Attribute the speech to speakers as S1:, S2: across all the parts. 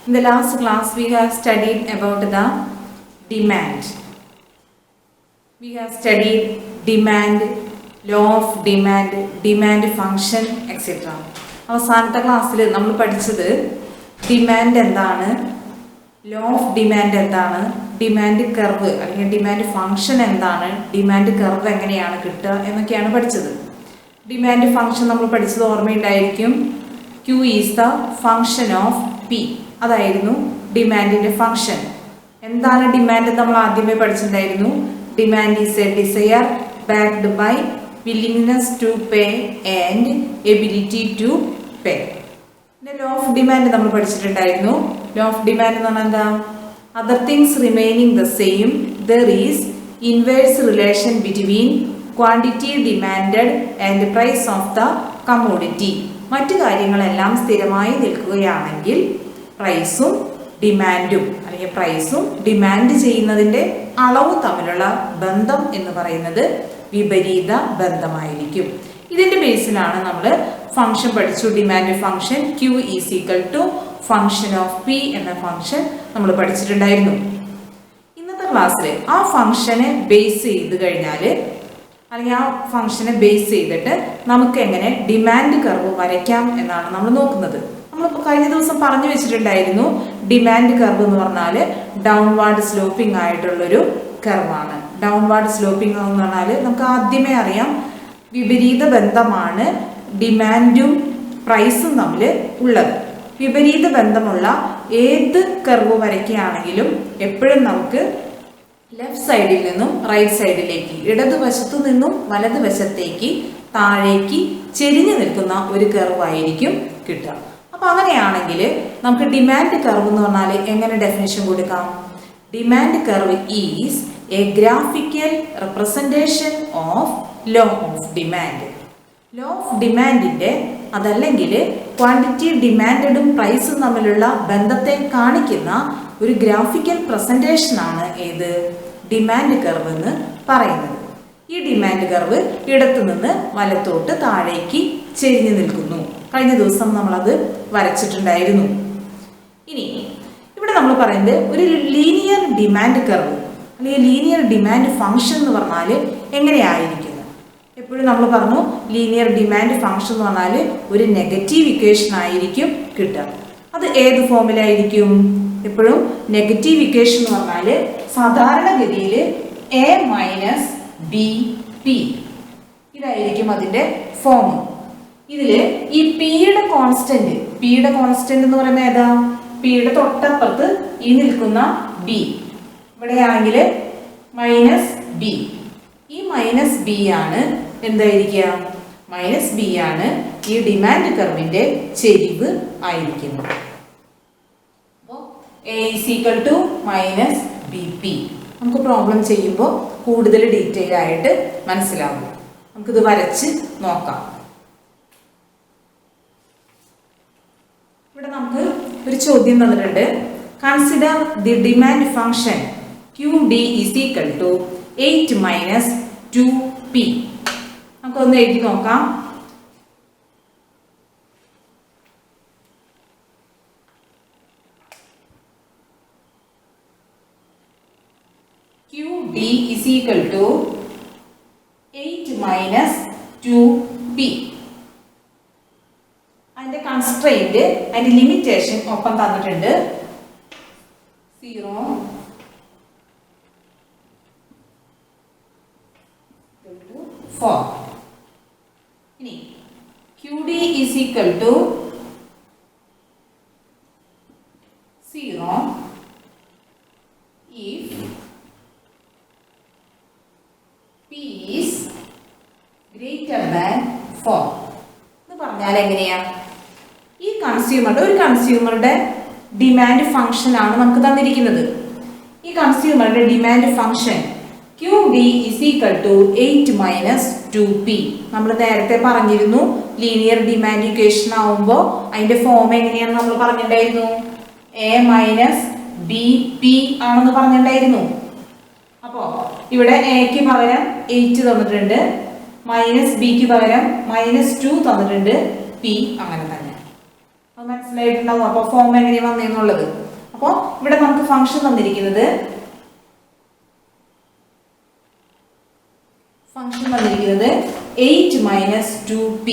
S1: In the last class, we have studied about the demand. We have studied demand, law of demand, demand function, etc. അവസാനത്തെ ക്ലാസ്സിൽ നമ്മൾ പഠിച്ചത് demand എന്താണ്, law of demand എന്താണ്, demand curve അല്ലെങ്കിൽ demand function എന്താണ്, demand curve എങ്ങനെയാണ് കിട്ടുക എന്നൊക്കെയാണ് പഠിച്ചത്. ഡിമാൻഡ് ഫംഗ്ഷൻ നമ്മൾ പഠിച്ചത് ഓർമ്മയുണ്ടായിരിക്കും. Q is the function of P. അതായിരുന്നു ഡിമാൻഡിൻ്റെ ഫംഗ്ഷൻ. എന്താണ് ഡിമാൻഡ് നമ്മൾ ആദ്യമേ പഠിച്ചിട്ടുണ്ടായിരുന്നു. Demand is a desire backed by willingness to pay and ability to pay. പിന്നെ ലോ ഓഫ് ഡിമാൻഡ് നമ്മൾ പഠിച്ചിട്ടുണ്ടായിരുന്നു. ലോ ഓഫ് ഡിമാൻഡ് എന്ന് പറഞ്ഞാൽ എന്താ? Other things remaining the same there is inverse relation between quantity demanded and price of the commodity. മറ്റു കാര്യങ്ങളെല്ലാം സ്ഥിരമായി നിൽക്കുകയാണെങ്കിൽ പ്രൈസും ഡിമാൻഡും അല്ലെങ്കിൽ പ്രൈസും ഡിമാൻഡ് ചെയ്യുന്നതിൻ്റെ അളവും തമ്മിലുള്ള ബന്ധം എന്ന് പറയുന്നത് വിപരീത ബന്ധമായിരിക്കും. ഇതിൻ്റെ ബേസിലാണ് നമ്മൾ ഫംഗ്ഷൻ പഠിച്ചു. Demand function Q is equal to function of P എന്ന ഫംഗ്ഷൻ നമ്മൾ പഠിച്ചിട്ടുണ്ടായിരുന്നു. ഇന്നത്തെ ക്ലാസ്സിൽ ആ ഫംഗ്ഷനെ ബേസ് ചെയ്ത് കഴിഞ്ഞാൽ അല്ലെങ്കിൽ ആ ഫംഗ്ഷനെ ബേസ് ചെയ്തിട്ട് നമുക്ക് എങ്ങനെ ഡിമാൻഡ് കർവ് വരയ്ക്കാം എന്നാണ് നമ്മൾ നോക്കുന്നത്. നമ്മൾ കഴിഞ്ഞ ദിവസം പറഞ്ഞു വെച്ചിട്ടുണ്ടായിരുന്നു ഡിമാൻഡ് കർവ് എന്ന് പറഞ്ഞാൽ ഡൗൺവാർഡ് സ്ലോപ്പിംഗ് ആയിട്ടുള്ളൊരു കർവാണ്. ഡൗൺവാർഡ് സ്ലോപ്പിംഗ് എന്ന് പറഞ്ഞാൽ നമുക്ക് ആദ്യമേ അറിയാം വിപരീത ബന്ധമാണ് ഡിമാൻഡും പ്രൈസും തമ്മിൽ ഉള്ളത്. വിപരീത ബന്ധമുള്ള ഏത് കർവ് വരയ്ക്കുകയാണെങ്കിലും എപ്പോഴും നമുക്ക് ലെഫ്റ്റ് സൈഡിൽ നിന്നും റൈറ്റ് സൈഡിലേക്ക്, ഇടതുവശത്തു നിന്നും വലതുവശത്തേക്ക് താഴേക്ക് ചെരിഞ്ഞു നിൽക്കുന്ന ഒരു കർവായിരിക്കും കിട്ടുക. അപ്പോൾ അങ്ങനെയാണെങ്കിൽ നമുക്ക് ഡിമാൻഡ് കർവ് എന്ന് പറഞ്ഞാൽ എങ്ങനെ ഡെഫിനിഷൻ കൊടുക്കാം? Demand curve is a graphical representation of law of demand. Law of ഡിമാൻഡിൻ്റെ അതല്ലെങ്കിൽ ക്വാണ്ടിറ്റി ഡിമാൻഡും പ്രൈസും തമ്മിലുള്ള ബന്ധത്തെ കാണിക്കുന്ന ഒരു ഗ്രാഫിക്കൽ പ്രസൻറ്റേഷനാണ് ഏത്? ഡിമാൻഡ് കർവ് എന്ന് പറയുന്നത്. ഈ ഡിമാൻഡ് കർവ് ഇടത്തു നിന്ന് വലത്തോട്ട് താഴേക്ക് ചെരിഞ്ഞു നിൽക്കുന്നു. കഴിഞ്ഞ ദിവസം നമ്മളത് വരച്ചിട്ടുണ്ടായിരുന്നു. ഇനി ഇവിടെ നമ്മൾ പറയുന്നത് ഒരു ലീനിയർ ഡിമാൻഡ് കർവ് അല്ലെങ്കിൽ ലീനിയർ ഡിമാൻഡ് ഫംഗ്ഷൻ എന്ന് പറഞ്ഞാൽ എങ്ങനെയായിരിക്കുന്നത്? എപ്പോഴും നമ്മൾ പറഞ്ഞു ലീനിയർ ഡിമാൻഡ് ഫംഗ്ഷൻ എന്ന് പറഞ്ഞാൽ ഒരു നെഗറ്റീവ് ഇക്വേഷൻ ആയിരിക്കും കിട്ടുക. അത് ഏത് ഫോമിലായിരിക്കും? എപ്പോഴും നെഗറ്റീവ് ഇക്വേഷൻ എന്ന് പറഞ്ഞാൽ സാധാരണഗതിയിൽ A മൈനസ് ബി പി ഇതായിരിക്കും അതിൻ്റെ ഫോം. ഇതിൽ ഈ പിയുടെ കോൺസ്റ്റന്റ് എന്ന് പറയുന്നത് ഏതാ? പിയുടെ തൊട്ടപ്പുറത്ത് ഈ നിൽക്കുന്ന ബി, ഇവിടെയാണെങ്കിൽ മൈനസ് ബി. ഈ മൈനസ് ബി ആണ് എന്തായിരിക്കുക? മൈനസ് ബി ആണ് ഈ ഡിമാൻഡ് കർവിൻ്റെ ചെരിവ് ആയിരിക്കുന്നത്. അപ്പോൾ A is equal to minus B P. നമുക്ക് പ്രോബ്ലം ചെയ്യുമ്പോൾ കൂടുതൽ ഡീറ്റെയിൽ ആയിട്ട് മനസ്സിലാവും. നമുക്കിത് വരച്ച് നോക്കാം. ഇവിടെ നമുക്ക് ഒരു ചോദ്യം തന്നിട്ടുണ്ട്. Consider the demand function QD is equal to 8 minus 2P. നമുക്കൊന്ന് എഴുതി നോക്കാം. QD is equal to 8 minus 2P. അതിൻ്റെ കൺസ്ട്രെയിൻറ്റ് അതിൻ്റെ ലിമിറ്റേഷൻ ഒപ്പം തന്നിട്ടുണ്ട്. 0 4. ഇനി QD is equal to 0 if P is greater than 4 എന്ന് പറഞ്ഞാൽ എങ്ങനെയാ? ഈ കൺസ്യൂമറുടെ ഡിമാൻഡ് ഫംഗ്ഷൻ ആണ് നമുക്ക് തന്നിരിക്കുന്നത്. ഈ കൺസ്യൂമറുടെ demand function QD is equal to 8 minus 2P. നമ്മൾ നേരത്തെ പറഞ്ഞിരുന്നു ലീനിയർ ഡിമാൻഡ് ഇക്വേഷൻ ആവുമ്പോൾ അതിൻ്റെ ഫോം എങ്ങനെയാണെന്ന് നമ്മൾ പറഞ്ഞിട്ടുണ്ടായിരുന്നു. A മൈനസ് ബി പി ആണെന്ന് പറഞ്ഞിട്ടുണ്ടായിരുന്നു. അപ്പോൾ ഇവിടെ എക്ക് പകരം 8 തന്നിട്ടുണ്ട്, മൈനസ് ബിക്ക് പകരം -2 തന്നിട്ടുണ്ട്, പി അങ്ങനെ തന്നെ. അത് മനസ്സിലായിട്ടുണ്ടാവും. അപ്പോൾ ഫോം എങ്ങനെയാണ് വന്നതെന്നുള്ളത്. അപ്പോൾ ഇവിടെ നമുക്ക് ഫംഗ്ഷൻ തന്നിരിക്കുന്നത് 8 മൈനസ് 2p.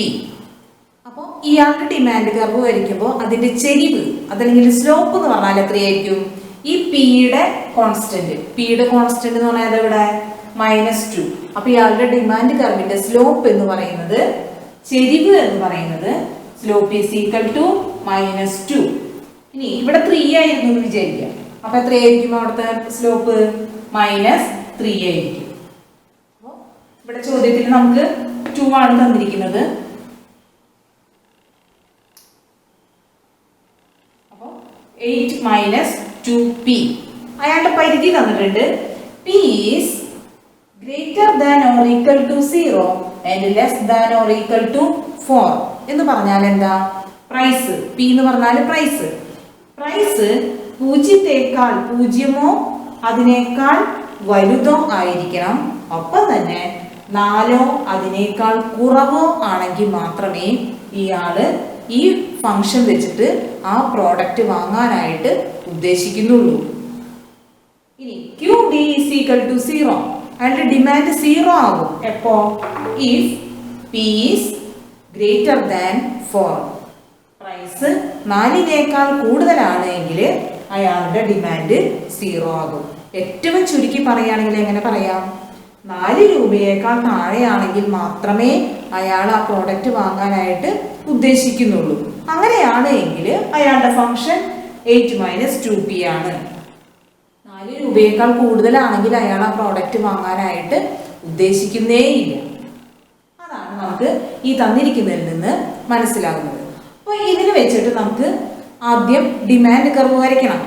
S1: അപ്പോൾ ഇയാളുടെ ഡിമാൻഡ് കർവ് വരയ്ക്കുമ്പോൾ അതിന്റെ ചെരിവ് അതല്ലെങ്കിൽ സ്ലോപ്പ് എന്ന് പറഞ്ഞാൽ എത്രയായിരിക്കും? ഈ പിയുടെ കോൺസ്റ്റന്റ് എന്ന് പറഞ്ഞാൽ ഇവിടെ -2. അപ്പൊ ഇയാളുടെ ഡിമാൻഡ് കർവിന്റെ സ്ലോപ്പ് എന്ന് പറയുന്നത്, ചെരിവ് എന്ന് പറയുന്നത് സ്ലോപ്പ് ഈസ് ഈക്വൽ ടു -2. ഇനി ഇവിടെ 3 ആയിരുന്നു എന്ന് വിചാരിക്കാം. അപ്പൊ എത്രയായിരിക്കും അവിടുത്തെ സ്ലോപ്പ്? -3 ആയിരിക്കും. അപ്പോൾ ഇവിടെ ചോദ്യത്തിൽ നമുക്ക് 2 ആണ് തന്നിരിക്കുന്നത്. അപ്പോൾ 8 മൈനസ് 2p. അയാളുടെ പരിധി തന്നിട്ടുണ്ട്. p is greater than or equal to 0 and less than or equal to 4 എന്ന് പറഞ്ഞാൽ എന്താ? പ്രൈസ്. p എന്ന് പറഞ്ഞാൽ പ്രൈസ്. പ്രൈസ് 0 അതിനേക്കാൾ വലുതോ ആയിരിക്കണം. ഒപ്പം തന്നെ 4 അതിനേക്കാൾ കുറവോ ആണെങ്കിൽ മാത്രമേ ഇയാള് ഈ ഫംഗ്ഷൻ വെച്ചിട്ട് ആ പ്രോഡക്റ്റ് വാങ്ങാനായിട്ട് ഉദ്ദേശിക്കുന്നുള്ളൂ. ഇനി QD is equal to 0. അയാളുടെ ഡിമാൻഡ് 0 ആകും എപ്പോ? if p is greater than 4. Price 4നേക്കാൾ കൂടുതലാണ് എങ്കിൽ അയാളുടെ ഡിമാൻഡ് 0 ആകും. ഏറ്റവും ചുരുക്കി പറയുകയാണെങ്കിൽ എങ്ങനെ പറയാം? 4 രൂപയേക്കാൾ താഴെയാണെങ്കിൽ മാത്രമേ അയാൾ ആ പ്രോഡക്റ്റ് വാങ്ങാനായിട്ട് ഉദ്ദേശിക്കുന്നുള്ളൂ. അങ്ങനെയാണ് എങ്കിൽ അയാളുടെ ഫംഗ്ഷൻ 8 മൈനസ് 2p ആണ്. 4 രൂപയേക്കാൾ കൂടുതലാണെങ്കിൽ അയാൾ ആ പ്രോഡക്റ്റ് വാങ്ങാനായിട്ട് ഉദ്ദേശിക്കുന്നേയില്ല. അതാണ് നമുക്ക് ഈ തന്നിരിക്കുന്നതിൽ നിന്ന് മനസ്സിലാകുന്നത്. അപ്പോൾ ഇതിന് വെച്ചിട്ട് നമുക്ക് ആദ്യം ഡിമാൻഡ് കർവ് വരയ്ക്കണം.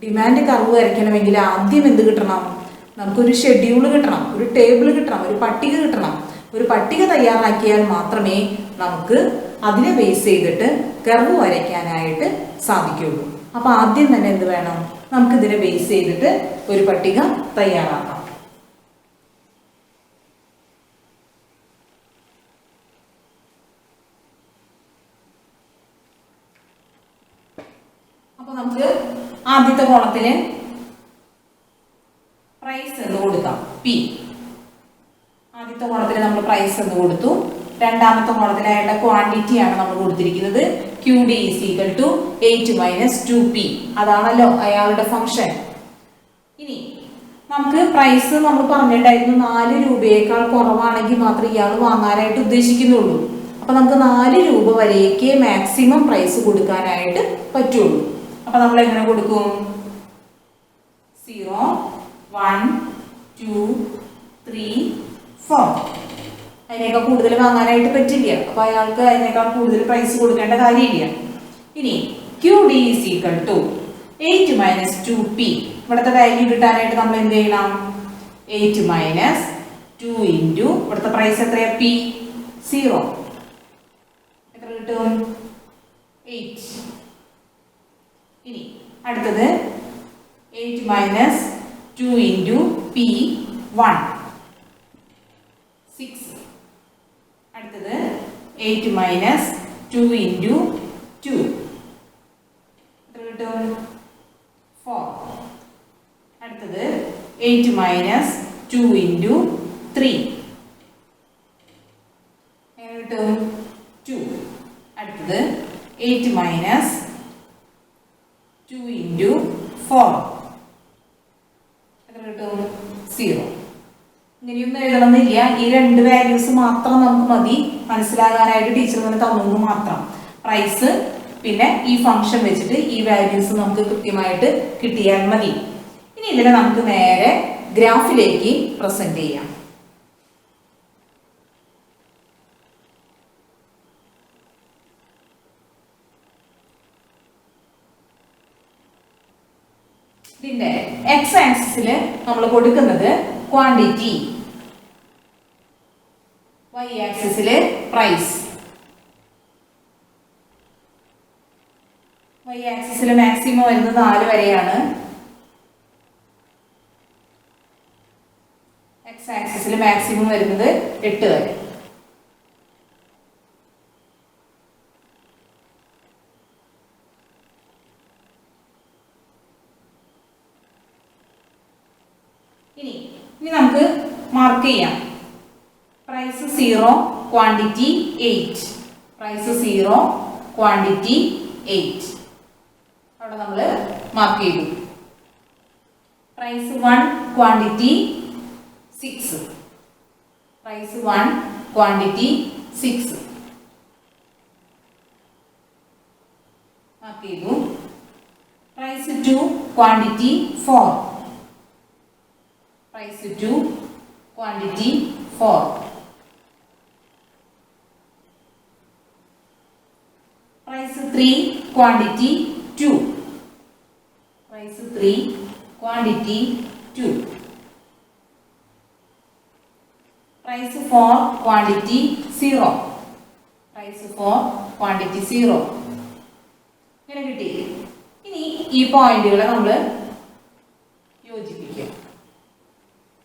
S1: ഡിമാൻഡ് കർവ് വരയ്ക്കണമെങ്കിൽ ആദ്യം എന്ത് കിട്ടണം? നമുക്കൊരു ഷെഡ്യൂൾ കിട്ടണം, ഒരു ടേബിൾ കിട്ടണം, ഒരു പട്ടിക കിട്ടണം. ഒരു പട്ടിക തയ്യാറാക്കിയാൽ മാത്രമേ നമുക്ക് അതിനെ ബേസ് ചെയ്തിട്ട് കർവ് വരയ്ക്കാനായിട്ട് സാധിക്കുള്ളൂ. അപ്പൊ ആദ്യം തന്നെ എന്ത് വേണം? നമുക്ക് ഇതിനെ ബേസ് ചെയ്തിട്ട് ഒരു പട്ടിക തയ്യാറാക്കാം. അപ്പൊ നമുക്ക് ആദ്യത്തെ കോളത്തിന് പ്രൈസ് എന്ന് കൊടുക്കാം, പി. ആദ്യത്തെ കോളത്തിന് നമ്മൾ പ്രൈസ് എന്ന് കൊടുത്തു. രണ്ടാമത്തെ കോളത്തിൽ അയാളുടെ ക്വാണ്ടിറ്റി ആണ് നമ്മൾ കൊടുത്തിരിക്കുന്നത്. QD is equal to 8 minus 2p. അതാണല്ലോ അയാളുടെ ഫംഗ്ഷൻ. ഇനി നമുക്ക് പ്രൈസ് നമ്മൾ പറഞ്ഞിട്ടുണ്ടായിരുന്നു 4 രൂപയേക്കാൾ കുറവാണെങ്കിൽ മാത്രമേ ഇയാൾ വാങ്ങാനായിട്ട് ഉദ്ദേശിക്കുന്നുള്ളൂ. അപ്പൊ നമുക്ക് 4 രൂപ വരേക്ക് മാക്സിമം പ്രൈസ് കൊടുക്കാനായിട്ട് പറ്റുള്ളൂ. അപ്പൊ നമ്മൾ എങ്ങനെ കൊടുക്കും? 0 1 2 3 4. അതിനേക്കാൾ കൂടുതൽ വാങ്ങാനായിട്ട് പറ്റില്ല. അപ്പൊ അയാൾക്ക് അതിനേക്കാൾ കൂടുതൽ പ്രൈസ് കൊടുക്കേണ്ട കാര്യമില്ല. ഇനി QD is equal to 8 minus 2p. ഇവിടുത്തെ വാല്യൂ കിട്ടാനായിട്ട് നമ്മൾ എന്ത് ചെയ്യണം? 8 മൈനസ് 2 ഇൻറ്റു ഇവിടുത്തെ പ്രൈസ് എത്രയാ? p 0. എത്ര കിട്ടും? 8. ഇനി അടുത്തത് 8 മൈനസ് 2 ഇൻറ്റു p 1 6. അടുത്തത് 8 മൈനസ് 2 ഇൻറ്റു 2 എത്ര കിട്ടും? 4. അടുത്തത് 8 മൈനസ് 2 ഇൻറ്റു 3 എങ്ങനെ കിട്ടും? 2. അടുത്തത് 8 മൈനസ് 2 ഇൻറ്റു 4 എത്ര കിട്ടും? 0. ഇങ്ങനെയൊന്നും എഴുതണമെന്നില്ല. ഈ 2 വാല്യൂസ് മാത്രം നമുക്ക് മതി മനസ്സിലാകാനായിട്ട്. ടീച്ചർ തന്നെ തന്നു മാത്രം. പ്രൈസ് പിന്നെ ഈ ഫംഗ്ഷൻ വെച്ചിട്ട് ഈ വാല്യൂസ് നമുക്ക് കൃത്യമായിട്ട് കിട്ടിയാൽ മതി. ഇനി ഇതിനെ നമുക്ക് നേരെ ഗ്രാഫിലേക്ക് പ്രസന്റ് ചെയ്യാം. ഇതിന്റെ എക്സ് ആക്സിസിൽ നമ്മൾ കൊടുക്കുന്നത് ക്വാണ്ടിറ്റി, y ആക്സിസില് പ്രൈസ്. y ആക്സിസില് മാക്സിമം വരുന്നത് 4 വരെയാണ്. x ആക്സിസില് മാക്സിമം വരുന്നത് 8 വരെ. മാർക്ക് ചെയ്യാം. Price 0, quantity 8. Price 0, quantity 8. അവിടെ നമ്മൾ മാർക്ക് ചെയ്തു. Price 1, quantity 6. Price 1, quantity 6 mark ചെയ്തു. Price 2, quantity 4. Price 2, quantity 4. Price 3, quantity 2. Price 3, quantity 2. Price 4, quantity 0. Price 4, quantity 0. ഇങ്ങനെ കിട്ടി. ഇനി ഈ പോയിന്റുകളെ നമ്മൾ യോജിപ്പിക്കുക.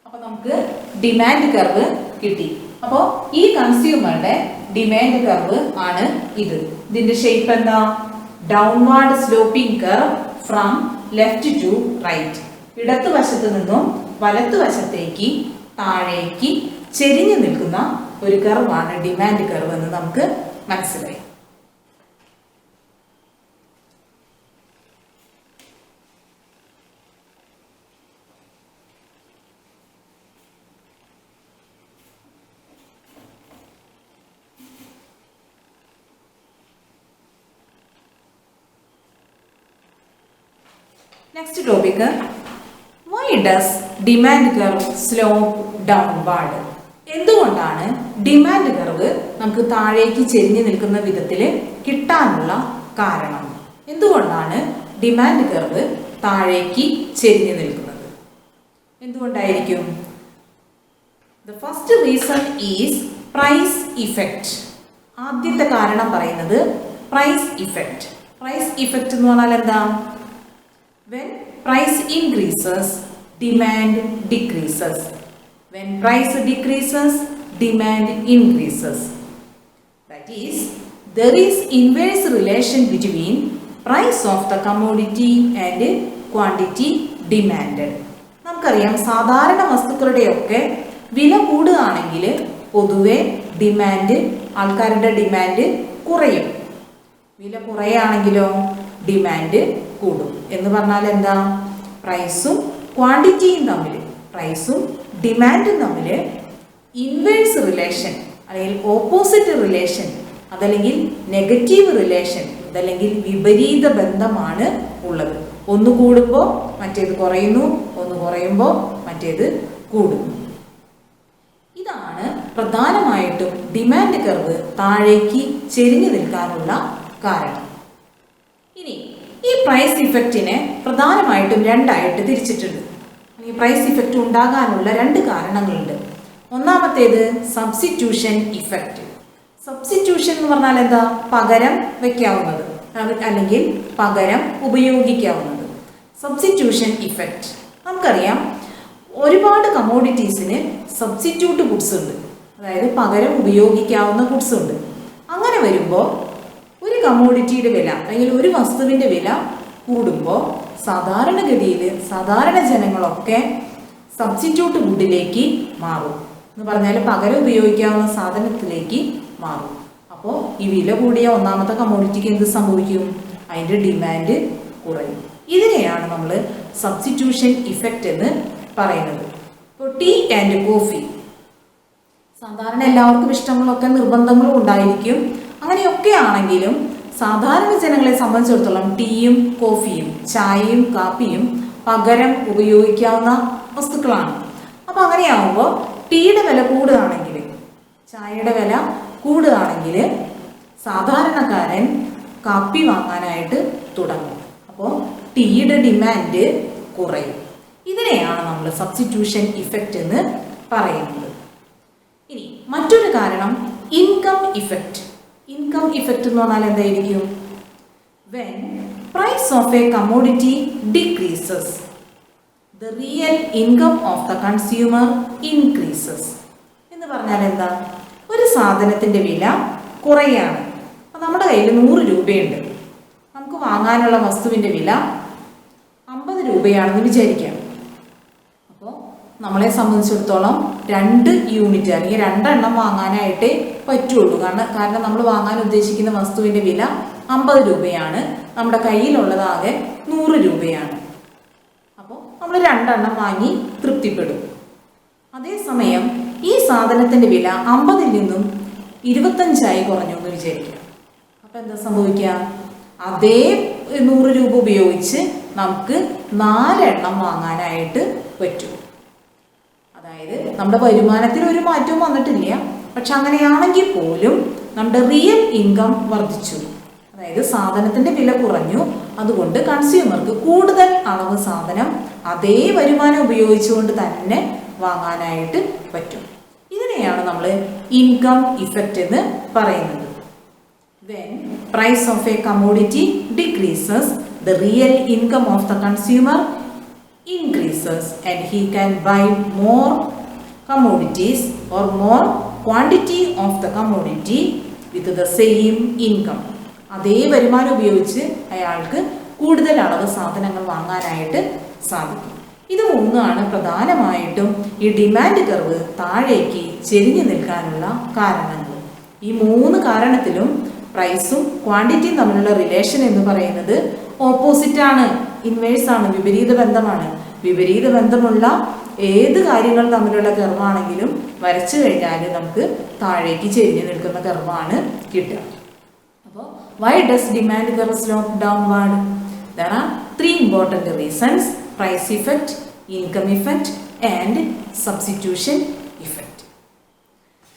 S1: അപ്പൊ നമുക്ക് ഡിമാൻഡ് കർവ് കിട്ടി. അപ്പോൾ ഈ കൺസ്യൂമറുടെ ഡിമാൻഡ് കർവ് ആണ് ഇത്. ഇതിന്റെ ഷേപ്പ് എന്താ? Downward sloping curve from left to right. ഇടതുവശത്ത് നിന്നും വലത്തുവശത്തേക്ക് താഴേക്ക് ചെരിഞ്ഞു നിൽക്കുന്ന ഒരു കർവാണ് ഡിമാൻഡ് കർവ് എന്ന് നമുക്ക് മനസ്സിലായി. Next topic, why does demand curve slope downward? എന്തുകൊണ്ടാണ് ഡിമാൻഡ് കർവ് നമുക്ക് താഴേക്ക് ചെരിഞ്ഞു നിൽക്കുന്ന വിധത്തിൽ കിട്ടാനുള്ള കാരണം? എന്തുകൊണ്ടാണ് ഡിമാൻഡ് കർവ് താഴേക്ക് ചെരിഞ്ഞു നിൽക്കുന്നത്? എന്തുകൊണ്ടായിരിക്കും? The first reason is price effect. ആദ്യത്തെ കാരണം പറയുന്നത് പ്രൈസ് ഇഫക്റ്റ്. പ്രൈസ് ഇഫക്റ്റ് എന്ന് പറഞ്ഞാൽ എന്താ? When price increases, demand decreases. When price decreases, demand increases. That is, there is inverse relation between price of the commodity and quantity demanded. നമുക്കറിയാം, സാധാരണ വസ്തുക്കളുടെയൊക്കെ വില കൂടുകയാണെങ്കിൽ പൊതുവെ ആൾക്കാരുടെ ഡിമാൻഡ് കുറയും. വില കുറയുകയാണെങ്കിലോ ഡിമാൻഡ് കൂടും. എന്ന് പറഞ്ഞാൽ എന്താ? പ്രൈസും ക്വാണ്ടിറ്റിയും തമ്മിൽ, പ്രൈസും ഡിമാൻഡും തമ്മിൽ ഇൻവേഴ്സ് റിലേഷൻ അല്ലെങ്കിൽ ഓപ്പോസിറ്റ് റിലേഷൻ, അതല്ലെങ്കിൽ നെഗറ്റീവ് റിലേഷൻ, അതല്ലെങ്കിൽ വിപരീത ബന്ധമാണ് ഉള്ളത്. ഒന്ന് കൂടുമ്പോൾ മറ്റേത് കുറയുന്നു, ഒന്ന് കുറയുമ്പോൾ മറ്റേത് കൂടുന്നു. ഇതാണ് പ്രധാനമായിട്ടും ഡിമാൻഡ് കർവ് താഴേക്ക് ചെരിഞ്ഞു നിൽക്കാനുള്ള കാരണം. ഇനി ഈ പ്രൈസ് ഇഫക്റ്റിനെ പ്രധാനമായിട്ടും രണ്ടായിട്ട് തിരിച്ചിട്ടുണ്ട്. ഈ പ്രൈസ് ഇഫക്റ്റ് ഉണ്ടാകാനുള്ള രണ്ട് കാരണങ്ങളുണ്ട്. ഒന്നാമത്തേത് സബ്സ്റ്റിറ്റ്യൂഷൻ ഇഫക്റ്റ്. സബ്സ്റ്റിറ്റ്യൂഷൻ എന്ന് പറഞ്ഞാൽ എന്താ? പകരം വയ്ക്കാവുന്നത് അല്ലെങ്കിൽ പകരം ഉപയോഗിക്കാവുന്നത്. സബ്സ്റ്റിറ്റ്യൂഷൻ ഇഫക്റ്റ് നമുക്കറിയാം, ഒരുപാട് കമോഡിറ്റീസിന് സബ്സ്റ്റിറ്റ്യൂട്ട് ഗുഡ്സ് ഉണ്ട്, അതായത് പകരം ഉപയോഗിക്കാവുന്ന ഗുഡ്സ് ഉണ്ട്. അങ്ങനെ വരുമ്പോൾ ഒരു കമോഡിറ്റിയുടെ വില അല്ലെങ്കിൽ ഒരു വസ്തുവിൻ്റെ വില കൂടുമ്പോൾ സാധാരണഗതിയിൽ സാധാരണ ജനങ്ങളൊക്കെ സബ്സ്റ്റിറ്റ്യൂട്ട് ഗുഡിലേക്ക് മാറും. എന്ന് പറഞ്ഞാൽ പകരം ഉപയോഗിക്കാവുന്ന സാധനത്തിലേക്ക് മാറും. അപ്പോൾ ഈ വില കൂടിയ ഒന്നാമത്തെ കമോഡിറ്റിക്ക് എന്ത് സംഭവിക്കും? അതിൻ്റെ ഡിമാൻഡ് കുറയും. ഇതിനെയാണ് നമ്മൾ സബ്സ്റ്റിറ്റ്യൂഷൻ ഇഫക്റ്റ് എന്ന് പറയുന്നത്. ഇപ്പോൾ ടീ ആൻഡ് കോഫി, സാധാരണ എല്ലാവർക്കും ഇഷ്ടങ്ങളൊക്കെ നിർബന്ധങ്ങളും ഉണ്ടായിരിക്കും. അങ്ങനെയൊക്കെ ആണെങ്കിലും സാധാരണ ജനങ്ങളെ സംബന്ധിച്ചിടത്തോളം ടീയും കോഫിയും ചായയും കാപ്പിയും പകരം ഉപയോഗിക്കാവുന്ന വസ്തുക്കളാണ്. അപ്പോൾ അങ്ങനെയാവുമ്പോൾ ടീയുടെ വില കൂടുകയാണെങ്കിൽ, ചായയുടെ വില കൂടുകയാണെങ്കിൽ സാധാരണക്കാരൻ കാപ്പി വാങ്ങാനായിട്ട് തുടങ്ങും. അപ്പോൾ ടീയുടെ ഡിമാൻഡ് കുറയും. ഇതിനെയാണ് നമ്മൾ സബ്സ്റ്റിറ്റ്യൂഷൻ ഇഫക്റ്റ് എന്ന് പറയുന്നത്. ഇനി മറ്റൊരു കാരണം ഇൻകം ഇഫക്റ്റ്. ഇൻകം ഇഫക്റ്റ് എന്ന് പറഞ്ഞാൽ എന്തായിരിക്കും? When price of a commodity decreases, the real income of the consumer increases. എന്ന് പറഞ്ഞാൽ എന്താ? ഒരു സാധനത്തിൻ്റെ വില കുറയാണ്. അപ്പം നമ്മുടെ കയ്യിൽ 100 രൂപയുണ്ട്. നമുക്ക് വാങ്ങാനുള്ള വസ്തുവിൻ്റെ വില 50 രൂപയാണെന്ന് വിചാരിക്കാം. അപ്പോൾ നമ്മളെ സംബന്ധിച്ചിടത്തോളം 2 യൂണിറ്റ് അല്ലെങ്കിൽ 2 എണ്ണം വാങ്ങാനായിട്ടേ പറ്റുള്ളൂ. കാരണം നമ്മൾ വാങ്ങാൻ ഉദ്ദേശിക്കുന്ന വസ്തുവിൻ്റെ വില 50 രൂപയാണ്, നമ്മുടെ കയ്യിലുള്ളതാകെ 100 രൂപയാണ്. അപ്പോൾ നമ്മൾ 2 എണ്ണം വാങ്ങി തൃപ്തിപ്പെടും. അതേസമയം ഈ സാധനത്തിൻ്റെ വില 50-ൽ നിന്നും 25 കുറഞ്ഞു എന്ന് വിചാരിക്കുക. അപ്പോൾ എന്താ സംഭവിക്കുക? അതേ 100 രൂപ ഉപയോഗിച്ച് നമുക്ക് 4 എണ്ണം വാങ്ങാനായിട്ട് പറ്റും. അതായത് നമ്മുടെ വരുമാനത്തിൽ ഒരു മാറ്റവും വന്നിട്ടില്ല, പക്ഷെ അങ്ങനെയാണെങ്കിൽ പോലും നമ്മുടെ റിയൽ ഇൻകം വർദ്ധിച്ചു. അതായത് സാധനത്തിൻ്റെ വില കുറഞ്ഞു, അതുകൊണ്ട് കൺസ്യൂമർക്ക് കൂടുതൽ അളവ് സാധനം അതേ വരുമാനം ഉപയോഗിച്ചുകൊണ്ട് തന്നെ വാങ്ങാനായിട്ട് പറ്റും. ഇതിനെയാണ് നമ്മൾ ഇൻകം ഇഫക്റ്റ് എന്ന് പറയുന്നത്. When price of a commodity decreases, the real income of the consumer increases and he can buy more commodities or more quantity of the commodity with the same income. അതേ വരുമാനം ഉപയോഗിച്ച് അയാൾക്ക് കൂടുതൽ അളവ് സാധനങ്ങൾ വാങ്ങാനായിട്ട് സാധിക്കും. ഇത് 3 പ്രധാനമായിട്ടും ഈ ഡിമാൻഡ് കർവ് താഴേക്ക് ചെരിഞ്ഞു നിൽക്കാനുള്ള കാരണങ്ങൾ. ഈ 3 കാരണത്തിലും പ്രൈസും ക്വാണ്ടിറ്റിയും തമ്മിലുള്ള റിലേഷൻ എന്ന് പറയുന്നത് ഓപ്പോസിറ്റ് ആണ്, ഇൻവേഴ്സ് ആണ്, വിപരീത ബന്ധമാണ്. വിപരീത ബന്ധമുള്ള ഏത് കാര്യങ്ങൾ തമ്മിലുള്ള കർവാണെങ്കിലും വരച്ചു കഴിഞ്ഞാൽ നമുക്ക് താഴേക്ക് ചെരിഞ്ഞു നിൽക്കുന്ന കർവാണ് കിട്ടുക. അപ്പോൾ why does demand curve slope downward? There are 3 important reasons: price effect, income effect and substitution effect.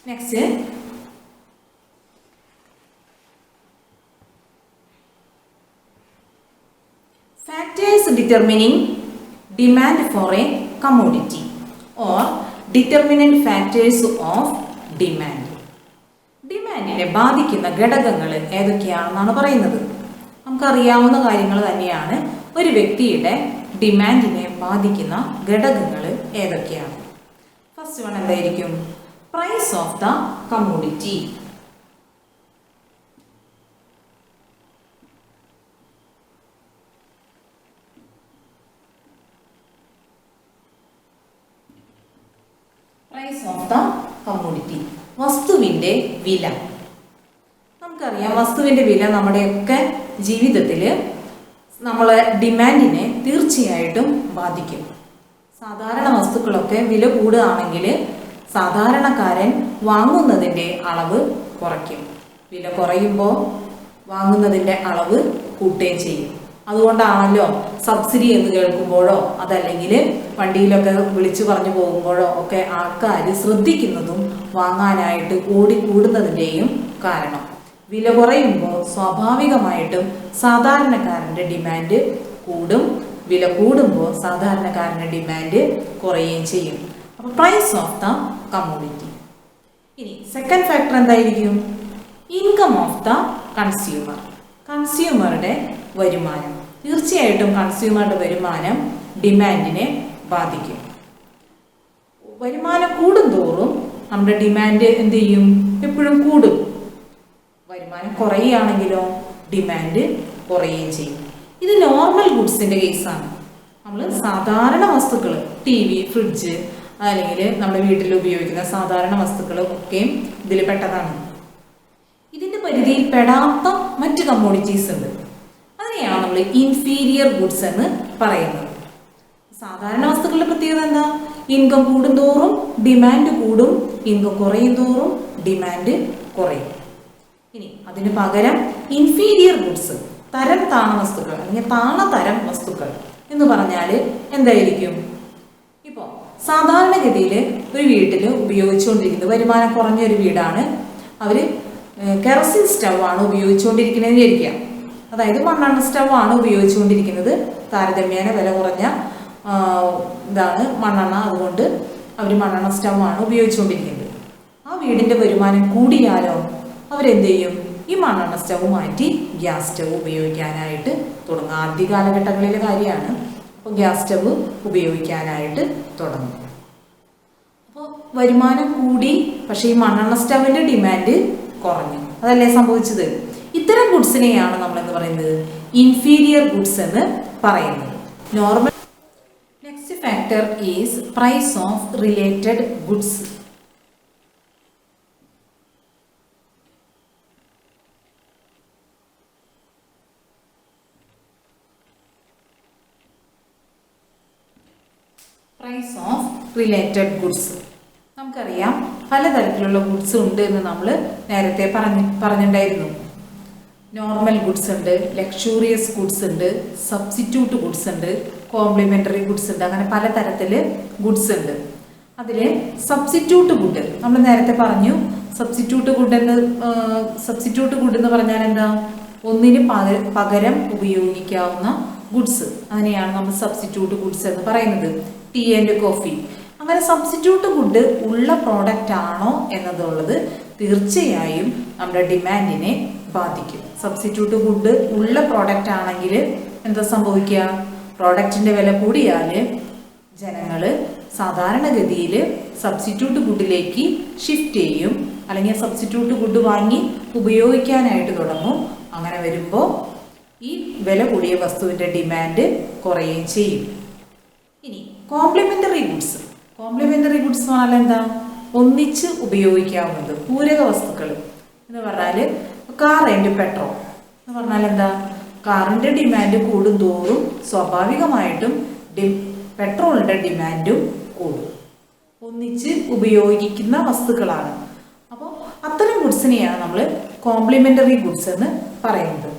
S1: Next, factors determining demand for a commodity or determinant factors of demand. ഡിമാൻഡിനെ ബാധിക്കുന്ന ഘടകങ്ങൾ ഏതൊക്കെയാണെന്നാണ് പറയുന്നത്. നമുക്കറിയാവുന്ന കാര്യങ്ങൾ തന്നെയാണ്. ഒരു വ്യക്തിയുടെ ഡിമാൻഡിനെ ബാധിക്കുന്ന ഘടകങ്ങൾ ഏതൊക്കെയാണ്? ഫസ്റ്റ് വൺ എന്തായിരിക്കും? Price of the commodity. Price of the commodity, വസ്തുവിൻ്റെ വില. നമുക്കറിയാം വസ്തുവിൻ്റെ വില നമ്മുടെയൊക്കെ ജീവിതത്തിൽ നമ്മളെ ഡിമാൻഡിനെ തീർച്ചയായിട്ടും ബാധിക്കും. സാധാരണ വസ്തുക്കളൊക്കെ വില കൂടുകയാണെങ്കിൽ സാധാരണക്കാരൻ വാങ്ങുന്നതിൻ്റെ അളവ് കുറയ്ക്കും. വില കുറയുമ്പോൾ വാങ്ങുന്നതിൻ്റെ അളവ് കൂട്ടുകയും ചെയ്യും. അതുകൊണ്ടാണല്ലോ സബ്സിഡി എന്ന് കേൾക്കുമ്പോഴോ അതല്ലെങ്കിൽ വണ്ടിയിലൊക്കെ വിളിച്ചു പറഞ്ഞു പോകുമ്പോഴോ ഒക്കെ ആൾക്കാർ ശ്രദ്ധിക്കുന്നതും വാങ്ങാനായിട്ട് ഓടിക്കൂടുന്നതിൻ്റെയും കാരണം. വില കുറയുമ്പോൾ സ്വാഭാവികമായിട്ടും സാധാരണക്കാരൻ്റെ ഡിമാൻഡ് കൂടും, വില കൂടുമ്പോൾ സാധാരണക്കാരൻ്റെ ഡിമാൻഡ് കുറയുകയും ചെയ്യും. അപ്പോൾ പ്രൈസ് ഓഫ് ദ കമ്മോഡിറ്റി. ഇനി സെക്കൻഡ് ഫാക്ടർ എന്തായിരിക്കും? Income of the consumer. കൺസ്യൂമറുടെ വരുമാനം. തീർച്ചയായിട്ടും കൺസ്യൂമറുടെ വരുമാനം ഡിമാൻഡിനെ ബാധിക്കും. വരുമാനം കൂടുന്തോറും നമ്മുടെ ഡിമാൻഡ് എന്ത് ചെയ്യും? എപ്പോഴും കൂടും. വരുമാനം കുറയുകയാണെങ്കിലോ ഡിമാൻഡ് കുറയുകയും ചെയ്യും. ഇത് നോർമൽ ഗുഡ്സിൻ്റെ കേസാണ്. നമ്മൾ സാധാരണ വസ്തുക്കൾ, ടി വി, ഫ്രിഡ്ജ്, അല്ലെങ്കിൽ നമ്മുടെ വീട്ടിൽ ഉപയോഗിക്കുന്ന സാധാരണ വസ്തുക്കൾ ഒക്കെയും ഇതിൽ പെട്ടതാണ്. ഇതിൻ്റെ പരിധിയിൽ പെടാത്ത മറ്റ് കമ്മോഡിറ്റീസ് ഉണ്ട്. അതിനെയാണ് നമ്മൾ ഇൻഫീരിയർ ഗുഡ്സ് എന്ന് പറയുന്നത്. സാധാരണ വസ്തുക്കളുടെ പ്രത്യേകത എന്താ? ഇൻകം കൂടുന്തോറും ഡിമാൻഡ് കൂടും, ഇൻകം കുറയും തോറും ഡിമാൻഡ് കുറയും. ഇനി അതിന് പകരം ഇൻഫീരിയർ ഗുഡ്സ്, തരം താണ വസ്തുക്കൾ അല്ലെങ്കിൽ താണതരം വസ്തുക്കൾ എന്ന് പറഞ്ഞാൽ എന്തായിരിക്കും? ഇപ്പോൾ സാധാരണഗതിയിൽ ഒരു വീട്ടിൽ ഉപയോഗിച്ചുകൊണ്ടിരിക്കുന്നത്, വരുമാനം കുറഞ്ഞൊരു വീടാണ്, അവർ കെറസിൻ സ്റ്റൗവാണ് ഉപയോഗിച്ചുകൊണ്ടിരിക്കുന്നതെന്ന് വിചാരിക്കുക. അതായത് മണ്ണെണ്ണ സ്റ്റൗവാണ് ഉപയോഗിച്ചുകൊണ്ടിരിക്കുന്നത്. താരതമ്യേന വില കുറഞ്ഞ ഇതാണ് മണ്ണെണ്ണ, അതുകൊണ്ട് അവർ മണ്ണെണ്ണ സ്റ്റൗവാണ് ഉപയോഗിച്ചുകൊണ്ടിരിക്കുന്നത്. ആ വീടിൻ്റെ വരുമാനം കൂടിയാലോ അവരെന്ത് ചെയ്യും? ഈ മണ്ണെണ്ണ സ്റ്റൗ മാറ്റി ഗ്യാസ് സ്റ്റൗ ഉപയോഗിക്കാനായിട്ട് തുടങ്ങും. ആദ്യ കാലഘട്ടങ്ങളിലെ കാര്യമാണ്. അപ്പോൾ ഗ്യാസ് സ്റ്റൗ ഉപയോഗിക്കാനായിട്ട് തുടങ്ങും. അപ്പോൾ വരുമാനം കൂടി, പക്ഷേ ഈ മണ്ണെണ്ണ സ്റ്റൗവിൻ്റെ ഡിമാൻഡ് കുറഞ്ഞു. അതല്ലേ സംഭവിച്ചത്? ഇത്തരം ഗുഡ്സിനെയാണ് നമ്മളെന്ന് പറയുന്നത് ഇൻഫീരിയർ ഗുഡ്സ് എന്ന് പറയുന്നത്. Normal. Next factor factor is price of related goods. Price of related goods. നമുക്കറിയാം പലതരത്തിലുള്ള ഗുഡ്സ് ഉണ്ട് എന്ന് നമ്മൾ നേരത്തെ പറഞ്ഞിട്ടുണ്ടായിരുന്നു. നോർമൽ ഗുഡ്സ് ഉണ്ട്, ലക്ഷൂറിയസ് ഗുഡ്സ് ഉണ്ട്, സബ്സ്റ്റിറ്റ്യൂട്ട് ഗുഡ്സ് ഉണ്ട്, കോംപ്ലിമെൻ്ററി ഗുഡ്സ് ഉണ്ട്, അങ്ങനെ പലതരത്തിൽ ഗുഡ്സ് ഉണ്ട്. അതിൽ സബ്സ്റ്റിറ്റ്യൂട്ട് ഗുഡ് നമ്മൾ നേരത്തെ പറഞ്ഞു. സബ്സ്റ്റിറ്റ്യൂട്ട് ഗുഡ് എന്ന് പറഞ്ഞാൽ എന്താ? ഒന്നിന് പകരം ഉപയോഗിക്കാവുന്ന ഗുഡ്സ്, അതിനെയാണ് നമ്മൾ സബ്സ്റ്റിറ്റ്യൂട്ട് ഗുഡ്സ് എന്ന് പറയുന്നത്. ടീ ആൻഡ് കോഫി, അങ്ങനെ സബ്സ്റ്റിറ്റ്യൂട്ട് ഗുഡ് ഉള്ള പ്രോഡക്റ്റ് ആണോ എന്നതുള്ളത് തീർച്ചയായും നമ്മുടെ ഡിമാൻഡിനെ ബാധിക്കും. സബ്സ്റ്റിറ്റ്യൂട്ട് ഗുഡ് ഉള്ള പ്രോഡക്റ്റ് ആണെങ്കിൽ എന്താ സംഭവിക്കുക? പ്രോഡക്റ്റിൻ്റെ വില കൂടിയാൽ ജനങ്ങൾ സാധാരണഗതിയിൽ സബ്സ്റ്റിറ്റ്യൂട്ട് ഗുഡിലേക്ക് ഷിഫ്റ്റ് ചെയ്യും, അല്ലെങ്കിൽ സബ്സ്റ്റിറ്റ്യൂട്ട് ഗുഡ് വാങ്ങി ഉപയോഗിക്കാനായിട്ട് തുടങ്ങും. അങ്ങനെ വരുമ്പോൾ ഈ വില കൂടിയ വസ്തുവിൻ്റെ ഡിമാൻഡ് കുറയുകയും ചെയ്യും. ഇനി കോംപ്ലിമെൻ്ററി ഗുഡ്സ്. കോംപ്ലിമെൻ്ററി ഗുഡ്സ് എന്ന് പറഞ്ഞാൽ എന്താ? ഒന്നിച്ച് ഉപയോഗിക്കാവുന്നത് പൂരക വസ്തുക്കൾ എന്ന് പറഞ്ഞാൽ കാർ ആൻഡ് പെട്രോൾ എന്ന് പറഞ്ഞാൽ എന്താ? കാറിൻ്റെ ഡിമാൻഡ് കൂടുന്തോറും സ്വാഭാവികമായിട്ടും പെട്രോളിൻ്റെ ഡിമാൻഡും കൂടും. ഒന്നിച്ച് ഉപയോഗിക്കുന്ന വസ്തുക്കളാണ്. അപ്പോൾ അത്തരം ഗുഡ്സിനെയാണ് നമ്മൾ കോംപ്ലിമെൻ്ററി ഗുഡ്സ് എന്ന് പറയുന്നത്.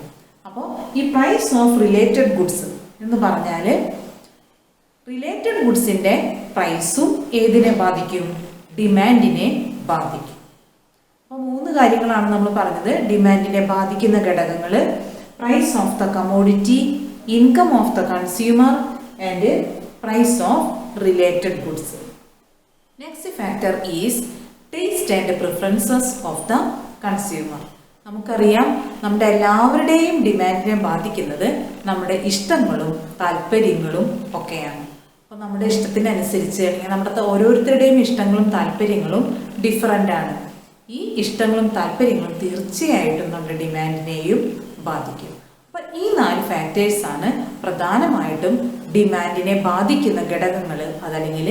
S1: അപ്പോൾ ഈ പ്രൈസ് ഓഫ് റിലേറ്റഡ് ഗുഡ്സ് എന്ന് പറഞ്ഞാൽ റിലേറ്റഡ് ഗുഡ്സിൻ്റെ പ്രൈസും ഏതിനെ ബാധിക്കും? ഡിമാൻഡിനെ ബാധിക്കും. അപ്പോൾ 3 കാര്യങ്ങളാണ് നമ്മൾ പറഞ്ഞത്. ഡിമാൻഡിനെ ബാധിക്കുന്ന ഘടകങ്ങൾ: price of the commodity, income of the consumer and price of related goods. Next factor is taste and preferences of the consumer. നമുക്കറിയാം നമ്മുടെ എല്ലാവരുടെയും ഡിമാൻഡിനെ ബാധിക്കുന്നത് നമ്മുടെ ഇഷ്ടങ്ങളും താല്പര്യങ്ങളും ഒക്കെയാണ്. അപ്പോൾ നമ്മുടെ ഇഷ്ടത്തിനനുസരിച്ച്, അല്ലെങ്കിൽ നമ്മുടെ ഓരോരുത്തരുടെയും ഇഷ്ടങ്ങളും താല്പര്യങ്ങളും ഡിഫറൻ്റ് ആണ്. ഈ ഇഷ്ടങ്ങളും താല്പര്യങ്ങളും തീർച്ചയായിട്ടും നമ്മുടെ ഡിമാൻഡിനെയും ബാധിക്കും. അപ്പോൾ ഈ 4 ഫാക്ടേഴ്സാണ് പ്രധാനമായിട്ടും ഡിമാൻഡിനെ ബാധിക്കുന്ന ഘടകങ്ങൾ, അതല്ലെങ്കിൽ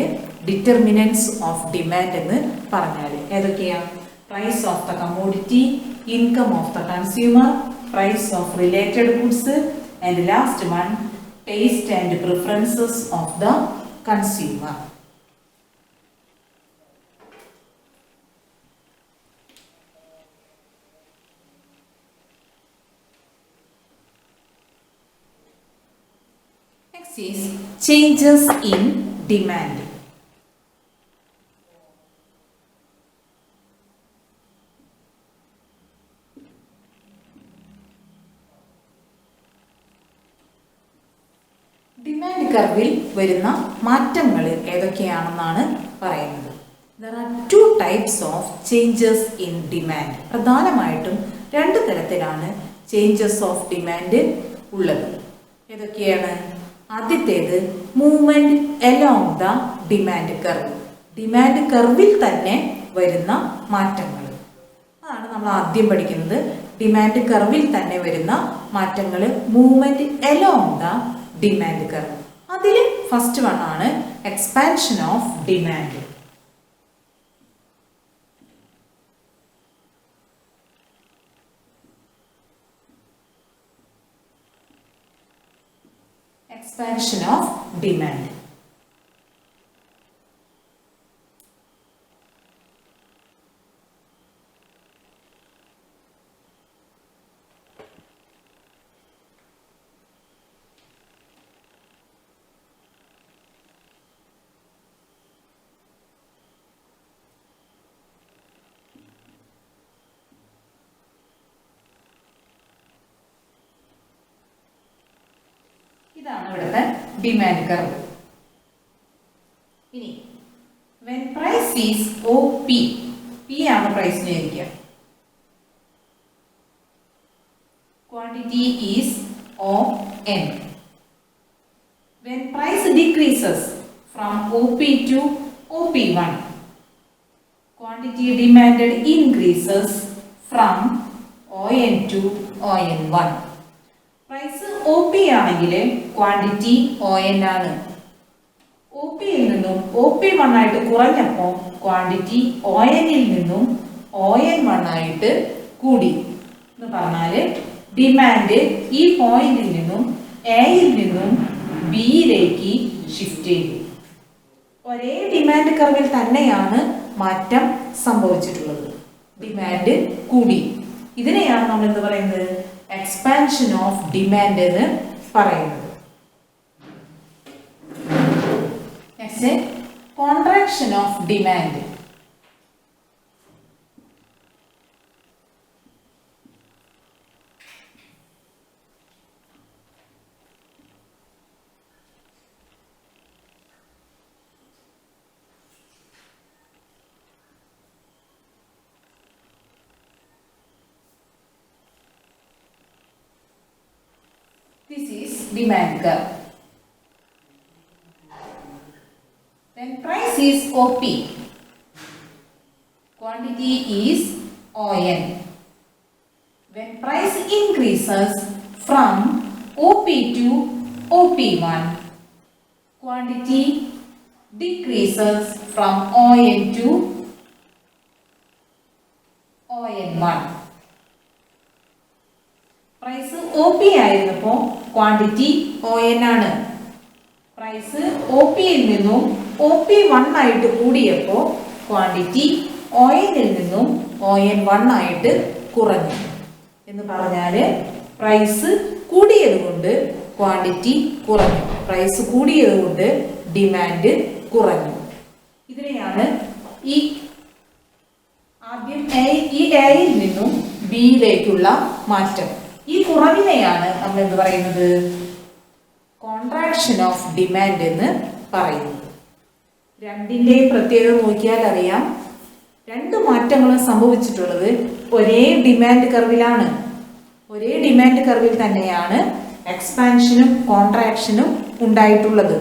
S1: ഡിറ്റർമിനൻസ് ഓഫ് ഡിമാൻഡ് എന്ന് പറഞ്ഞാൽ. ഏതൊക്കെയാണ്? Price of the commodity, income of the consumer, price of related goods and last one taste and preferences of the consumer. Next is changes in demand. ഡിമാൻഡ് കർവിൽ വരുന്ന മാറ്റങ്ങൾ ഏതൊക്കെയാണെന്നാണ് പറയുന്നത്. There are 2 types of changes in demand. പ്രധാനമായിട്ടും 2 തരത്തിലാണ് changes of demand ഉള്ളത്. ഏതൊക്കെയാണ്? ആദ്യത്തേത് movement along the demand curve. Demand കർവിൽ തന്നെ വരുന്ന മാറ്റങ്ങൾ, അതാണ് നമ്മൾ ആദ്യം പഠിക്കുന്നത്. ഡിമാൻഡ് കർവിൽ തന്നെ വരുന്ന മാറ്റങ്ങൾ, movement along the demand curve. അതിൽ ഫസ്റ്റ് വൺ ആണ് expansion of demand. Expansion of demand. ഇതാണ് ഇവിടുത്തെ ഡിമാൻഡ് കർവ്. ഇനി when price is OP, P ആണ് പ്രൈസിനെ ഇരിക്കുക. Quantity is ON. When price decreases from OP to OP1, quantity demanded increases from ON to ON1. Price OP ആണെങ്കിൽ quantity ON ആണ്. O പിയിൽ നിന്നും O P 1 ആയിട്ട് കുറഞ്ഞപ്പോൾ quantity O എന്നിൽ നിന്നും O N 1 ആയിട്ട് കൂടി എന്ന് പറഞ്ഞാൽ ഡിമാൻഡ് ഈ പോയിന്റിൽ നിന്നും എയിൽ നിന്നും ബിയിലേക്ക് ഷിഫ്റ്റ് ചെയ്തു. ഒരേ ഡിമാൻഡ് കർവിൽ തന്നെയാണ് മാറ്റം സംഭവിച്ചിട്ടുള്ളത്. ഡിമാൻഡ് കൂടി. ഇതിനെയാണ് നമ്മൾ എന്ത് പറയുന്നത്? എക്സ്പാൻഷൻ ഓഫ് ഡിമാൻഡ് എന്ന് പറയുന്നത്. Next, contraction of demand. This is demand curve. When price is OP, quantity is ON. When price increases from OP to OP1, quantity decreases from ON to ON1. Price O P ആയിരുന്നപ്പോൾ quantity O N ആണ്. Price O പിയിൽ നിന്നും O P 1 ആയിട്ട് കൂടിയപ്പോൾ quantity O എന്നിൽ നിന്നും O N 1 ആയിട്ട് കുറഞ്ഞു. എന്ന് പറഞ്ഞാൽ പ്രൈസ് കൂടിയത് കൊണ്ട് ക്വാണ്ടിറ്റി കുറഞ്ഞു, പ്രൈസ് കൂടിയത് കൊണ്ട് ഡിമാൻഡ് കുറഞ്ഞു. ഇതിനെയാണ് ഈ ആദ്യം ഈ എയിൽ നിന്നും ബിയിലേക്കുള്ള മാറ്റം, ഈ കുറവിനെയാണ് നമ്മൾ എന്ത് പറയുന്നത്? കോൺട്രാക്ഷൻ ഓഫ് ഡിമാൻഡ് എന്ന് പറയുന്നത്. രണ്ടിൻ്റെയും പ്രത്യേകത നോക്കിയാൽ അറിയാം, രണ്ട് മാറ്റങ്ങളും സംഭവിച്ചിട്ടുള്ളത് ഒരേ ഡിമാൻഡ് കർവിലാണ്. ഒരേ ഡിമാൻഡ് കർവിൽ തന്നെയാണ് എക്സ്പാൻഷനും കോൺട്രാക്ഷനും ഉണ്ടായിട്ടുള്ളത്.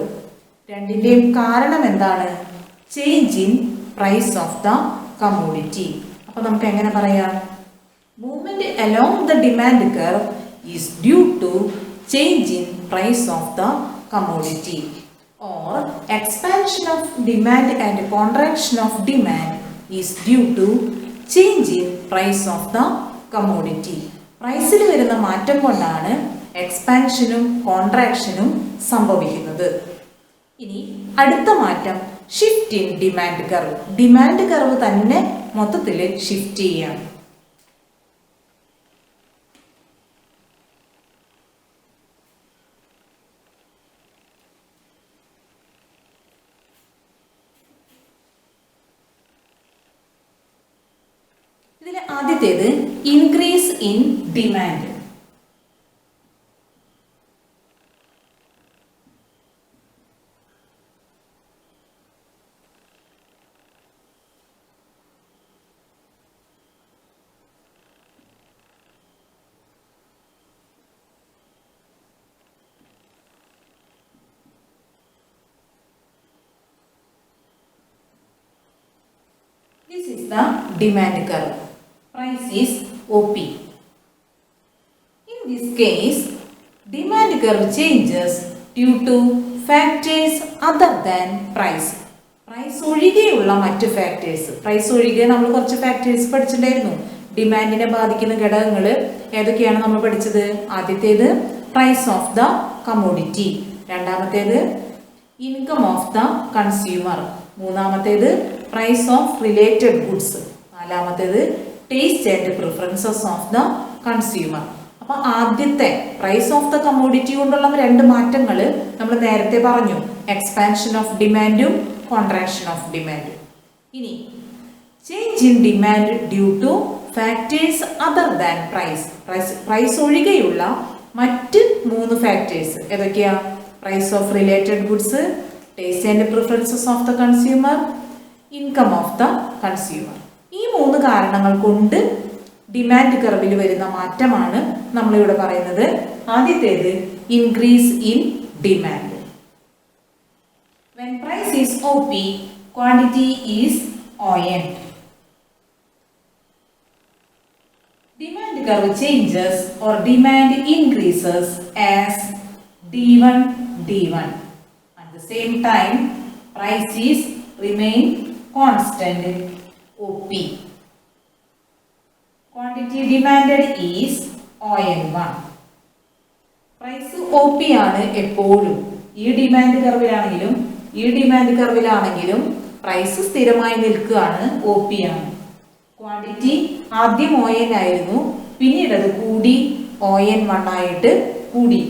S1: രണ്ടിൻ്റെയും കാരണം എന്താണ്? Change in price of the commodity. അപ്പോൾ നമുക്ക് എങ്ങനെ പറയാം? Movement along the demand curve is due to change in price of the commodity, or expansion of demand and contraction of demand is due to change in price of the commodity. പ്രൈസിൽ വരുന്ന മാറ്റം കൊണ്ടാണ് എക്സ്പാൻഷനും കോൺട്രാക്ഷനും സംഭവിക്കുന്നത്. ഇനി അടുത്ത മാറ്റം shift in demand curve. Demand curve തന്നെ മൊത്തത്തിൽ ഷിഫ്റ്റ് ചെയ്യാണ്. ഇതിൽ ആദ്യത്തേത് increase in demand. This is the demand curve. Price is OP. In this case, demand curve changes due to factors other than price. Price ഒഴികെയുള്ള മറ്റ് factors. Price ഒഴികെ നമ്മൾ കുറച്ച് ഫാക്ടേഴ്സ് പഠിച്ചിട്ടുണ്ടായിരുന്നു. ഡിമാൻഡിനെ ബാധിക്കുന്ന ഘടകങ്ങൾ ഏതൊക്കെയാണ് നമ്മൾ പഠിച്ചത്? ആദ്യത്തേത് പ്രൈസ് ഓഫ് ദ കമ്മോഡിറ്റി, രണ്ടാമത്തേത് ഇൻകം ഓഫ് ദ കൺസ്യൂമർ, മൂന്നാമത്തേത് പ്രൈസ് ഓഫ് റിലേറ്റഡ് ഗുഡ്സ്, നാലാമത്തേത് taste and preferences of the consumer. അപ്പോൾ ആദ്യത്തെ പ്രൈസ് ഓഫ് ദ കമ്മോഡിറ്റി കൊണ്ടുള്ള രണ്ട് മാറ്റങ്ങൾ നമ്മൾ നേരത്തെ പറഞ്ഞു, എക്സ്പാൻഷൻ ഓഫ് ഡിമാൻഡും കോൺട്രാക്ഷൻ ഓഫ് ഡിമാൻഡും. ഇനി change in demand due to factors other than price. Price ഒഴികെയുള്ള മറ്റ് മൂന്ന് ഫാക്ടേഴ്സ് ഏതൊക്കെയാ? Price of related goods, taste and preferences of the consumer, income of the consumer. ഈ മൂന്ന് കാരണങ്ങൾ കൊണ്ട് ഡിമാൻഡ് കർവിൽ വരുന്ന മാറ്റമാണ് നമ്മളിവിടെ പറയുന്നത്. ആദ്യത്തേത് increase in demand. When price is OP, quantity is ON. Demand curve changes or demand increases as D1 D1. At the same time, price is remain constant OP. Quantity demanded is ON1. Price O P ആണ് എപ്പോഴും. ഈ demand കർവിലാണെങ്കിലും price സ്ഥിരമായി നിൽക്കുകയാണ്, O P ആണ്. Quantity ആദ്യം O N ആയിരുന്നു, പിന്നീട് അത് കൂടി ON1 ആയിട്ട് കൂടി.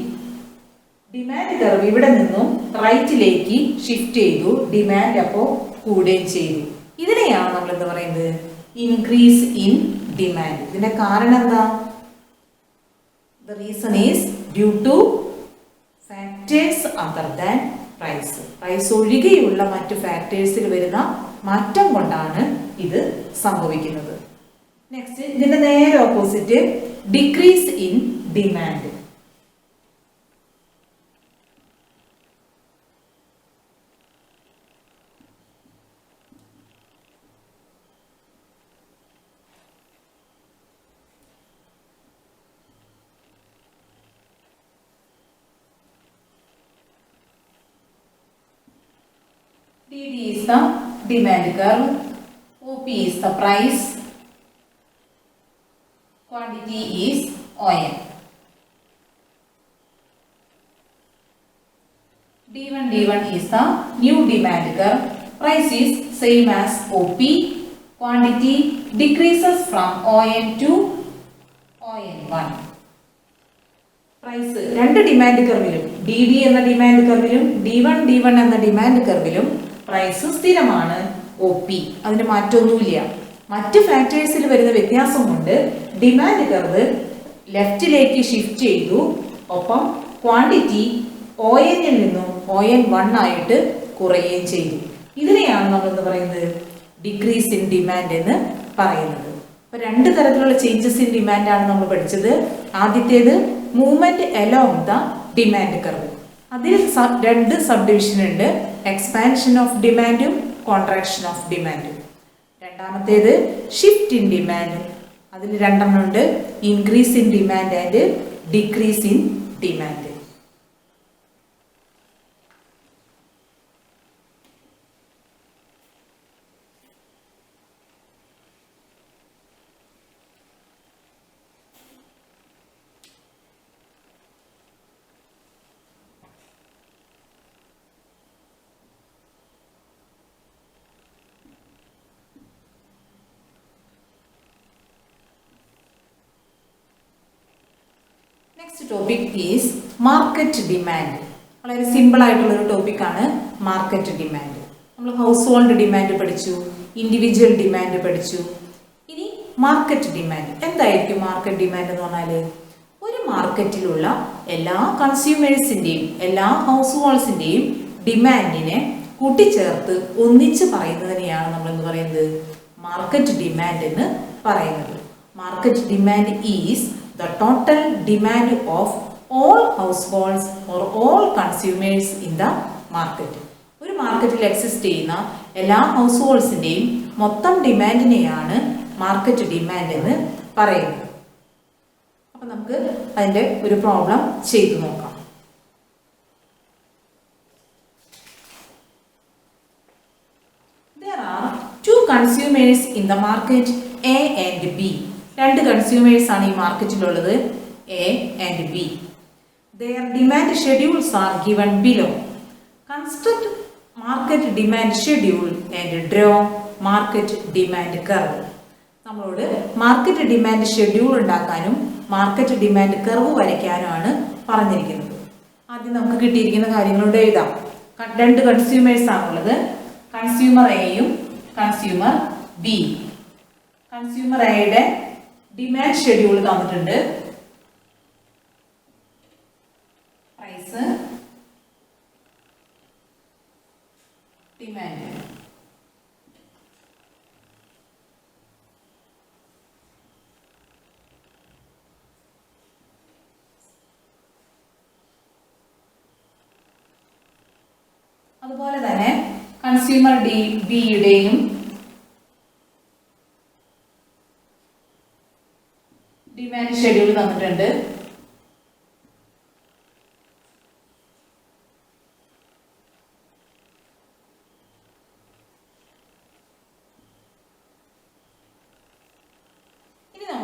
S1: ഡിമാൻഡ് കർവ് ഇവിടെ നിന്നും റൈറ്റിലേക്ക് ഷിഫ്റ്റ് ചെയ്തു, ഡിമാൻഡ് അപ്പോൾ കൂടുകയും ചെയ്തു. ഇതിനെയാണ് നമ്മൾ എന്താ പറയുന്നത്, ഇൻക്രീസ് ഇൻ ഡിമാൻഡ്. ഇതിന്റെ കാരണം എന്താ? The reason is due to factors other than price. Price ഒഴികെയുള്ള മറ്റു ഫാക്ടേഴ്സിൽ വരുന്ന മാറ്റം കൊണ്ടാണ് ഇത് സംഭവിക്കുന്നത്. നെക്സ്റ്റ്, ഇതിന്റെ നേരെ opposite decrease in demand. DD is the demand curve, OP is the price, quantity is ON. D1 is the new demand curve, price is same as OP, quantity decreases from ON to ON1. Price രണ്ട് demand കർവിലും, DD എന്ന demand കർവിലും D1 എന്ന demand കർവിലും price സ്ഥിരമാണ്, OP. അതിന് മാറ്റമൊന്നുമില്ല. മറ്റ് ഫാക്ടേഴ്സിൽ വരുന്ന വ്യത്യാസം കൊണ്ട് ഡിമാൻഡ് കർവ് ലെഫ്റ്റിലേക്ക് ഷിഫ്റ്റ് ചെയ്തു, ഒപ്പം ക്വാണ്ടിറ്റി ON ൽ നിന്നും ON1 ആയിട്ട് കുറയുകയും ചെയ്തു. ഇതിനെയാണ് നമ്മൾ എന്ന് പറയുന്നത് ഡിക്രീസ് ഇൻ ഡിമാൻഡ് എന്ന് പറയുന്നത്. അപ്പോൾ രണ്ട് തരത്തിലുള്ള ചേഞ്ചസ് ഇൻ ഡിമാൻഡ് ആണ് നമ്മൾ പഠിച്ചത്. ആദ്യത്തേത് movement along the demand curve. അതിൽ രണ്ട് സബ് ഡിവിഷൻ ഉണ്ട്, എക്സ്പാൻഷൻ ഓഫ് ഡിമാൻഡും കോൺട്രാക്ഷൻ ഓഫ് ഡിമാൻഡും. രണ്ടാമത്തേത് ഷിഫ്റ്റ് ഇൻ ഡിമാൻഡ്. അതിൽ രണ്ടെണ്ണം ഉണ്ട്, increase in demand and decrease in demand. Next topic is market demand. വളരെ സിമ്പിൾ ആയിട്ടുള്ളൊരു ടോപ്പിക്കാണ് മാർക്കറ്റ് ഡിമാൻഡ്. നമ്മൾ ഹൗസ് ഹോൾഡ് ഡിമാൻഡ് പഠിച്ചു, ഇൻഡിവിജ്വൽ ഡിമാൻഡ് പഠിച്ചു. ഇനി മാർക്കറ്റ് ഡിമാൻഡ് എന്തായിരിക്കും? മാർക്കറ്റ് ഡിമാൻഡ് എന്ന് പറഞ്ഞാൽ ഒരു മാർക്കറ്റിലുള്ള എല്ലാ കൺസ്യൂമേഴ്സിൻ്റെയും എല്ലാ ഹൗസ് ഹോൾഡ്സിൻ്റെയും ഡിമാൻഡിനെ കൂട്ടിച്ചേർത്ത് ഒന്നിച്ച് പറയുന്നതിനെയാണ് നമ്മൾ എന്ന് പറയുന്നത് മാർക്കറ്റ് ഡിമാൻഡ് എന്ന് പറയുന്നത്. Market demand is the total demand of all households or all consumers in the market. ഒരു മാർക്കറ്റിൽ എക്സിസ്റ്റ് ചെയ്യുന്ന എല്ലാ ഹൗസ് ഹോൾഡ്സിൻ്റെയും മൊത്തം ഡിമാൻഡിനെയാണ് മാർക്കറ്റ് ഡിമാൻഡ് എന്ന് പറയുന്നത്. അപ്പം നമുക്ക് അതിൻ്റെ ഒരു പ്രോബ്ലം ചെയ്തു നോക്കാം. There are two consumers in the market, A and B. രണ്ട് കൺസ്യൂമേഴ്സ് ആണ് ഈ മാർക്കറ്റിലുള്ളത്, A and B. Their demand schedules are given below. Construct market demand schedule and draw market demand curve. നമ്മളോട് മാർക്കറ്റ് ഡിമാൻഡ് ഷെഡ്യൂൾ ഉണ്ടാക്കാനും market demand curve വരയ്ക്കാനുമാണ് പറഞ്ഞിരിക്കുന്നത്. ആദ്യം നമുക്ക് കിട്ടിയിരിക്കുന്ന കാര്യങ്ങളോട് എഴുതാം. രണ്ട് കൺസ്യൂമേഴ്സ് ആണുള്ളത്, കൺസ്യൂമർ എയും കൺസ്യൂമർ ബി. കൺസ്യൂമർ എയുടെ ഡിമാൻഡ് ഷെഡ്യൂൾ തന്നിട്ടുണ്ട്. Price, demand. അതുപോലെ തന്നെ കൺസ്യൂമർ ബിയുടെയും ഡിമാൻഡ് ഷെഡ്യൂൾ തന്നിട്ടുണ്ട്.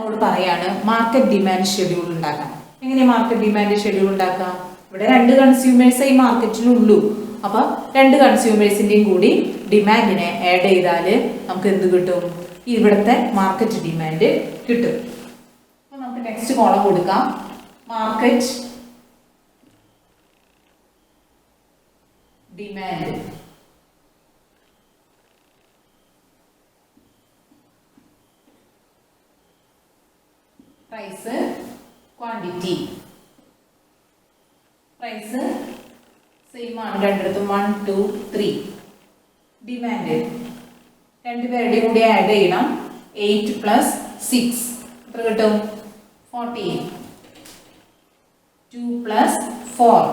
S1: നമ്മളോട് പറയാണ് മാർക്കറ്റ് ഡിമാൻഡ് ഷെഡ്യൂൾ ഉണ്ടാക്കാം. എങ്ങനെയാണ് മാർക്കറ്റ് ഡിമാൻഡ് ഷെഡ്യൂൾ ഉണ്ടാക്കാം? ഇവിടെ 2 കൺസ്യൂമേഴ്സ് ഈ മാർക്കറ്റിലുള്ളൂ. അപ്പോൾ 2 കൺസ്യൂമേഴ്സിൻ്റെയും കൂടി ഡിമാൻഡിനെ ആഡ് ചെയ്താൽ നമുക്ക് എന്ത് കിട്ടും? ഇവിടുത്തെ മാർക്കറ്റ് ഡിമാൻഡ് കിട്ടും. അപ്പോൾ നമുക്ക് നെക്സ്റ്റ് കോളം കൊടുക്കാം. Market demand. Price, quantity. Price same ആണ് രണ്ടിടത്തും, 1 2 3. ഡിമാൻഡ് രണ്ടുപേരുടെയും കൂടി ആഡ് ചെയ്യണം. 8 + 6 എത്ര കിട്ടും? 14. 2 + 4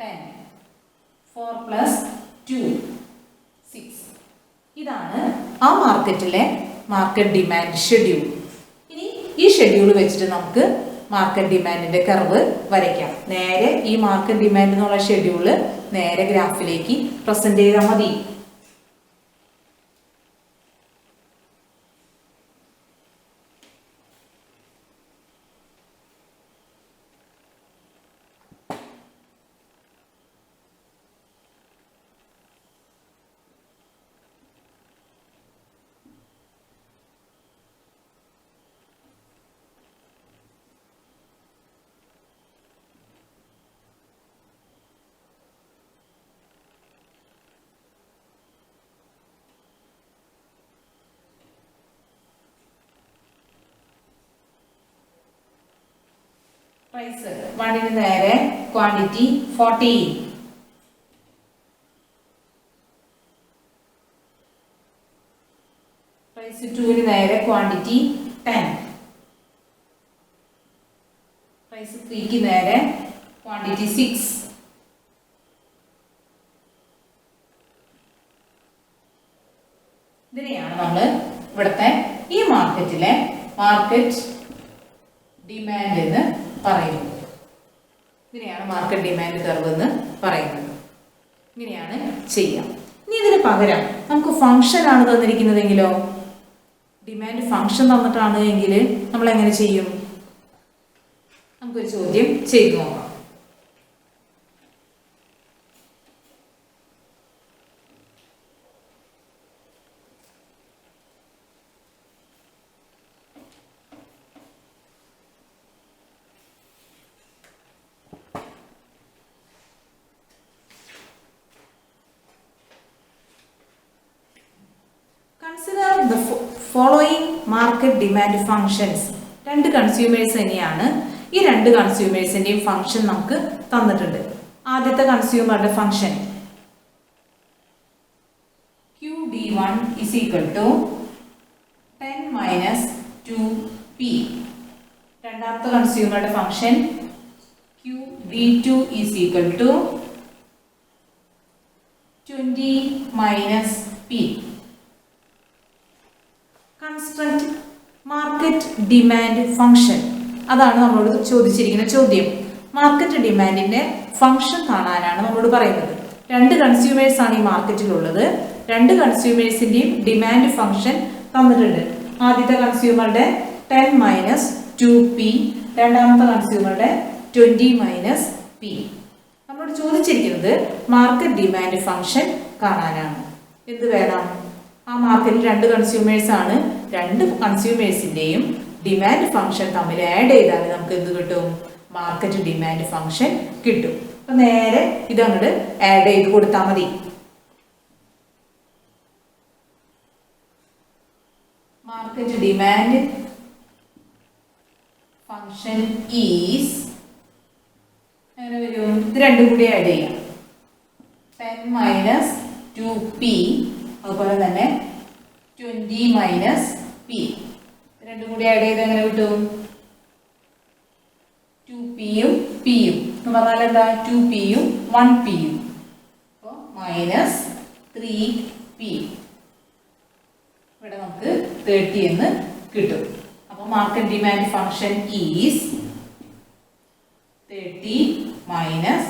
S1: 10. 4 + 2 6. ഇതാണ് ആ മാർക്കറ്റിലെ മാർക്കറ്റ് ഡിമാൻഡ് ഷെഡ്യൂൾ. ഇനി ഈ ഷെഡ്യൂൾ വെച്ചിട്ട് നമുക്ക് മാർക്കറ്റ് ഡിമാൻഡിന്റെ കർവ് വരയ്ക്കാം. നേരെ ഈ മാർക്കറ്റ് ഡിമാൻഡ് എന്നുള്ള ഷെഡ്യൂള് നേരെ ഗ്രാഫിലേക്ക് പ്രസന്റ് ചെയ്താൽ മതി. പ്രൈസ് 1ന് നേരെ ക്വാണ്ടിറ്റി 14. പ്രൈസ് 2ന് നേരെ ക്വാണ്ടിറ്റി 10. പ്രൈസ് 3ക്ക് നേരെ ക്വാണ്ടിറ്റി 6. ഇതിനെയാണ് നമ്മൾ ഇവിടുത്തെ ഈ മാർക്കറ്റിലെ മാർക്കറ്റ് ഡിമാൻഡ് എന്ന് പറയുന്നത്. ഇതിനെയാണ് മാർക്കറ്റ് ഡിമാൻഡ് കർവ് എന്ന് പറയുന്നത്. ഇങ്ങനെയാണ് ചെയ്യാം. ഇനി ഇതിന് പകരം നമുക്ക് ഫംഗ്ഷൻ ആണ് തന്നിരിക്കുന്നതെങ്കിലോ, ഡിമാൻഡ് ഫംഗ്ഷൻ തന്നിട്ടാണ് എങ്കിൽ നമ്മൾ എങ്ങനെ ചെയ്യും? നമുക്കൊരു ചോദ്യം ചെയ്തു നോക്കാം. Consider the following market demand functions. 2 consumers തന്നെയാണ്. ഈ 2 കൺസ്യൂമേഴ്സിൻ്റെയും ഫംഗ്ഷൻ നമുക്ക് തന്നിട്ടുണ്ട്. ആദ്യത്തെ കൺസ്യൂമറുടെ function QD1 is equal to 10 minus 2P. രണ്ടാമത്തെ കൺസ്യൂമറുടെ function QD2 is equal to 20 minus P. Construct market demand function. അതാണ് നമ്മളോട് ചോദിച്ചിരിക്കുന്ന ചോദ്യം. മാർക്കറ്റ് ഡിമാൻഡിന്റെ ഫംഗ്ഷൻ കാണാനാണ് നമ്മളോട് പറയുന്നത്. 2 കൺസ്യൂമേഴ്സ് ആണ് ഈ മാർക്കറ്റിലുള്ളത്. 2 കൺസ്യൂമേഴ്സിന്റെയും ഡിമാൻഡ് ഫംഗ്ഷൻ തന്നിട്ടുണ്ട്. ആദ്യത്തെ കൺസ്യൂമറുടെ 10 minus 2P, രണ്ടാമത്തെ കൺസ്യൂമറുടെ 20 minus P. നമ്മളോട് ചോദിച്ചിരിക്കുന്നത് മാർക്കറ്റ് ഡിമാൻഡ് ഫംഗ്ഷൻ കാണാനാണ്. എന്ത് വേണം? ആ മാർക്കറ്റിൽ 2 കൺസ്യൂമേഴ്സ് ആണ്. 2 കൺസ്യൂമേഴ്സിന്റെയും ഡിമാൻഡ് ഫംഗ്ഷൻ തമ്മിൽ ആഡ് ചെയ്താൽ നമുക്ക് എന്ത് കിട്ടും? മാർക്കറ്റ് ഡിമാൻഡ് ഫംഗ്ഷൻ കിട്ടും. അപ്പൊ നേരെ ഇതങ്ങോട്ട് ആഡ് ചെയ്ത് കൊടുത്താൽ മതി. മാർക്കറ്റ് ഡിമാൻഡ് ഫംഗ്ഷൻ ഈസ് അങ്ങനെ വരും. ഇത് രണ്ടും കൂടി ആഡ് ചെയ്യാം. 10 minus 2P, അതുപോലെ തന്നെ 20 minus P. രണ്ടും കൂടി ആഡ് ചെയ്ത് എങ്ങനെ കിട്ടും? 2Pയും Pയും എന്ന് പറഞ്ഞാൽ എന്താ? 2Pയും 1Pയും. അപ്പോൾ മൈനസ് 3P. ഇവിടെ നമുക്ക് 30 എന്ന് കിട്ടും. അപ്പോൾ market demand function is 30 minus